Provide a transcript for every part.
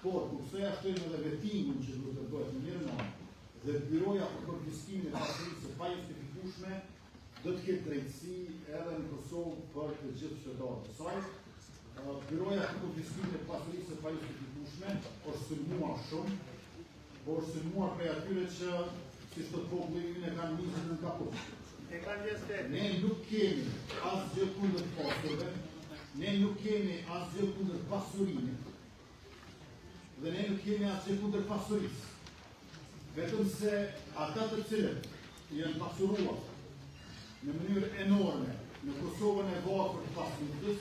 por kurse ja shtojmë edhe vetimin që duhet të bëhet në mirë dhe byroja për konfiskimin e pasurisë së pajustifikueshme do të ketë drejtësi edhe në Kosovë për të gjithë qytetarët e saj. Byroja për konfiskimin e pasurisë së pajustifikueshme është sulmuar shumë, por sulmuar prej atyre që si të populli ynë e kanë nisur në kaput. Ne nuk kemi asgjë kundër pasurve, ne nuk kemi asgjë kundër pasurimit, dhe ne nuk kemi asgjë kundër pasurisë. Vetëm se ata të cilët janë pasuruar në mënyrë enorme në Kosovën e varfër pas luftës,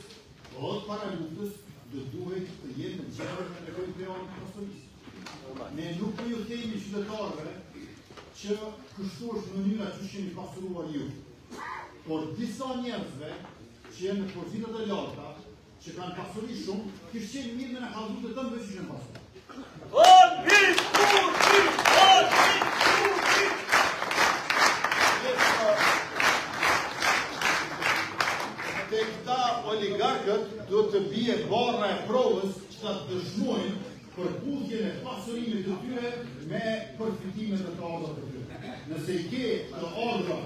dhe para luftës, do duhet të jenë në gjendje të tregojnë planin e pasurisë. Ne nuk po ju themi qytetarëve që kështu është mënyra që jeni pasuruar ju. Por disa njerëzve që janë në pozitat e larta, që kanë pasuri shumë, kishë qenë mirë me në kallëzut e tëmë veç që në pasur. Te këta oligarkët do të bie barra e provës që ta dëshmojnë përputhjen e pasurimit të tyre me përfitimet e të ardhur të tyre. Nëse i ke të ardhur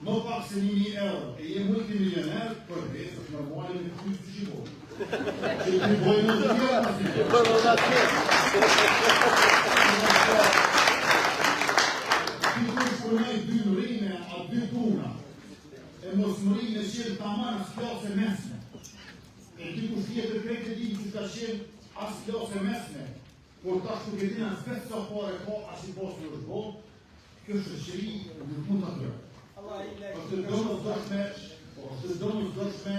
më pak se 1.000 euro e je multimilioner, për vesë është normale me të të shqipojnë. Që të bojnë në të tjera pasi. Ti të shpërnaj 2 mërime a 2 puna, e mos mërime qenë të amanë as klase mesme. E ti ku shkjetër krejt e dinë që ka qenë as klase mesme, por ta shkuketina në vetë sa pare ka as i posë në është bot, kjo shëshëri në mund të tërë. Është të domosdoshme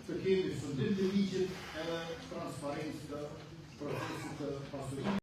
të kemi sundim të ligjit edhe transparencë të procesit të pasurimit.